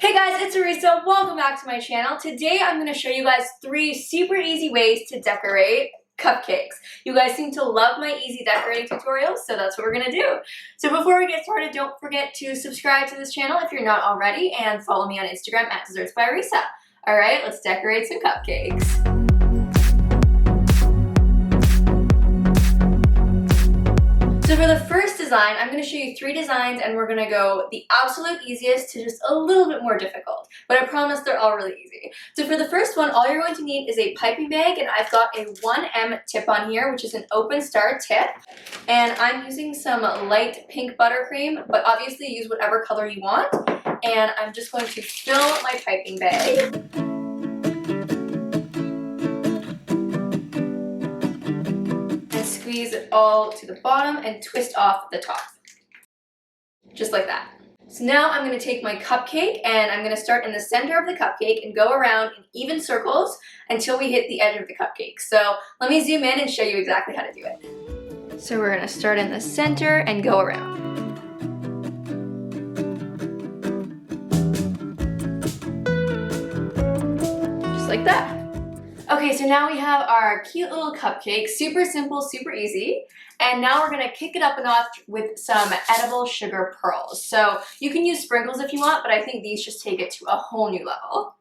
Hey guys, it's Areesa. Welcome back to my channel. Today I'm going to show you guys 3 super easy ways to decorate cupcakes. You guys seem to love my easy decorating tutorials, so that's what we're going to do. So before we get started, don't forget to subscribe to this channel if you're not already, and follow me on Instagram at Desserts by Areesa. Alright, let's decorate some cupcakes. So for the first design, I'm going to show you 3 designs and we're going to go the absolute easiest to just a little bit more difficult. But I promise they're all really easy. So for the first one, all you're going to need is a piping bag, and I've got a 1M tip on here, which is an open star tip. And I'm using some light pink buttercream, but obviously use whatever color you want. And I'm just going to fill my piping bag. Squeeze it all to the bottom and twist off the top. Just like that. So now I'm going to take my cupcake and I'm going to start in the center of the cupcake and go around in even circles until we hit the edge of the cupcake. So let me zoom in and show you exactly how to do it. So we're going to start in the center and go around. Just like that. Okay, so now we have our cute little cupcake, super simple, super easy. And now we're gonna kick it up a notch with some edible sugar pearls. So you can use sprinkles if you want, but I think these just take it to a whole new level.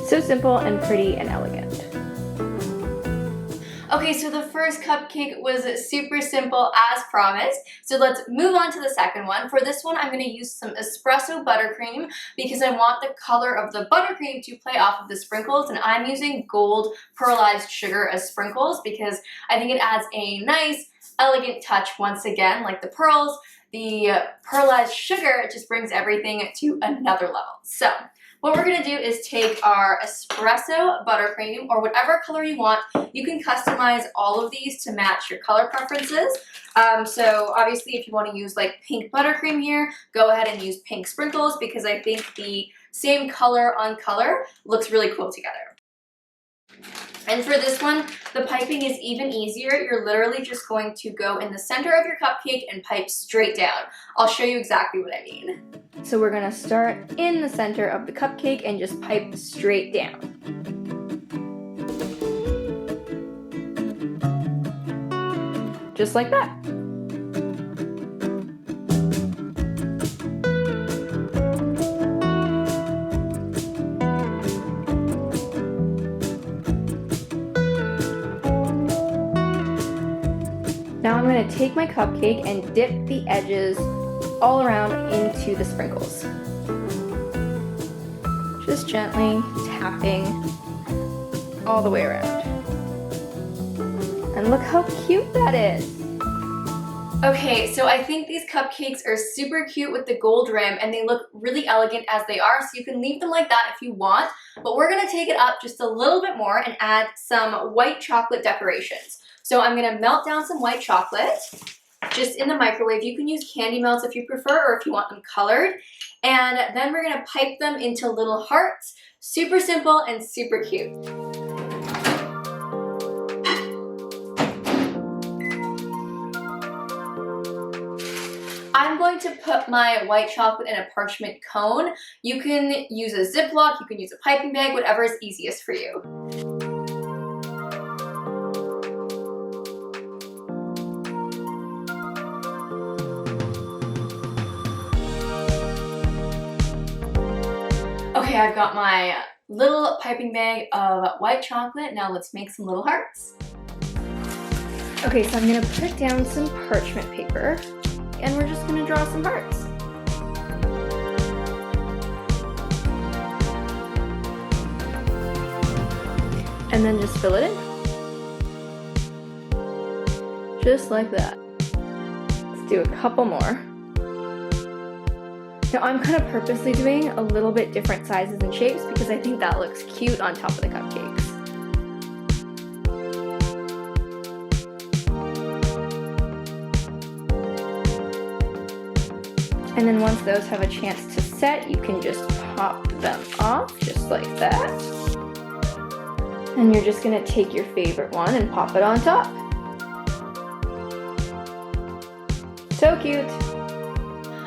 So simple and pretty and elegant. Okay, so the first cupcake was super simple as promised. So let's move on to the second one. For this one, I'm going to use some espresso buttercream because I want the color of the buttercream to play off of the sprinkles, and I'm using gold pearlized sugar as sprinkles because I think it adds a nice, elegant touch once again, like the pearls. The pearlized sugar just brings everything to another level. So what we're going to do is take our espresso buttercream, or whatever color you want. You can customize all of these to match your color preferences. So obviously if you want to use like pink buttercream here, go ahead and use pink sprinkles because I think the same color on color looks really cool together. And for this one, the piping is even easier. You're literally just going to go in the center of your cupcake and pipe straight down. I'll show you exactly what I mean. So we're gonna start in the center of the cupcake and just pipe straight down. Just like that. Now I'm going to take my cupcake and dip the edges all around into the sprinkles. Just gently tapping all the way around. And look how cute that is! Okay, so I think these cupcakes are super cute with the gold rim, and they look really elegant as they are, so you can leave them like that if you want, but we're going to take it up just a little bit more and add some white chocolate decorations. So I'm going to melt down some white chocolate just in the microwave. You can use candy melts if you prefer, or if you want them colored. And then we're going to pipe them into little hearts. Super simple and super cute. I'm going to put my white chocolate in a parchment cone. You can use a Ziploc, you can use a piping bag, whatever is easiest for you. Okay, I've got my little piping bag of white chocolate. Now let's make some little hearts. Okay, so I'm gonna put down some parchment paper and we're just gonna draw some hearts. And then just fill it in. Just like that. Let's do a couple more. Now I'm kind of purposely doing a little bit different sizes and shapes because I think that looks cute on top of the cupcakes. And then once those have a chance to set, you can just pop them off just like that. And you're just gonna take your favorite one and pop it on top. So cute.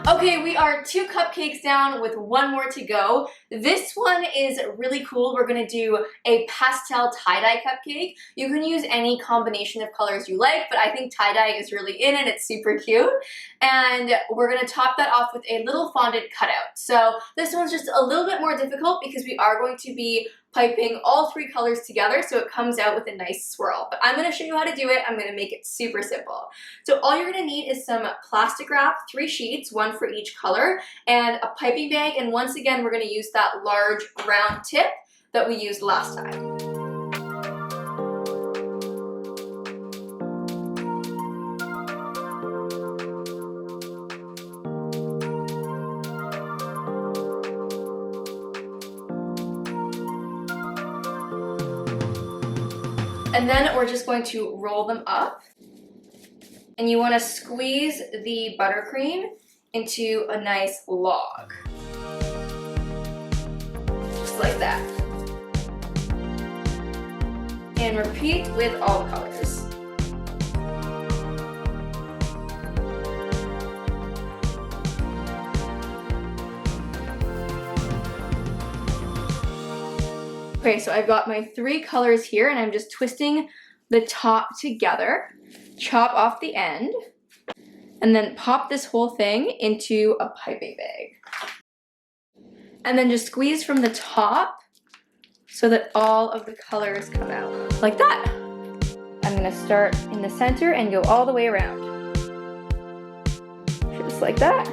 Okay, we are 2 cupcakes down with 1 more to go. This one is really cool. We're gonna do a pastel tie-dye cupcake. You can use any combination of colors you like, but I think tie-dye is really in and it's super cute. And we're gonna top that off with a little fondant cutout. So this one's just a little bit more difficult because we are going to be piping all 3 colors together so it comes out with a nice swirl. But I'm gonna show you how to do it. I'm gonna make it super simple. So all you're gonna need is some plastic wrap, 3 sheets, 1 for each color, and a piping bag. And once again, we're gonna use that large round tip that we used last time. And then we're just going to roll them up. And you want to squeeze the buttercream into a nice log. Just like that. And repeat with all colors. Okay, so I've got my 3 colors here and I'm just twisting the top together, chop off the end, and then pop this whole thing into a piping bag. And then just squeeze from the top so that all of the colors come out, like that. I'm gonna start in the center and go all the way around. Just like that.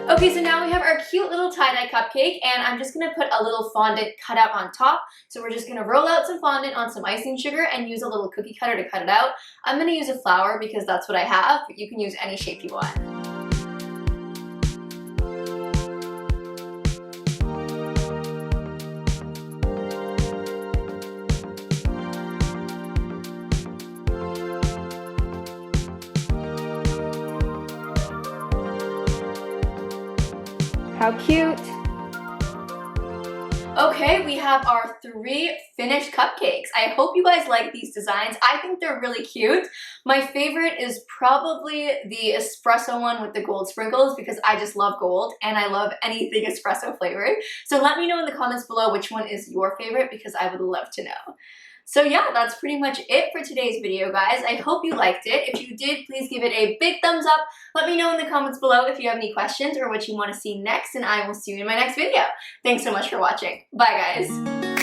Okay, so now we have our cute little tie-dye cupcake, and I'm just gonna put a little fondant cutout on top. So we're just gonna roll out some fondant on some icing sugar and use a little cookie cutter to cut it out. I'm gonna use a flower because that's what I have, but you can use any shape you want. How cute! Okay, we have our 3 finished cupcakes. I hope you guys like these designs. I think they're really cute. My favorite is probably the espresso one with the gold sprinkles because I just love gold and I love anything espresso flavored. So let me know in the comments below which one is your favorite because I would love to know. So yeah, that's pretty much it for today's video, guys. I hope you liked it. If you did, please give it a big thumbs up. Let me know in the comments below if you have any questions or what you want to see next, and I will see you in my next video. Thanks so much for watching. Bye, guys.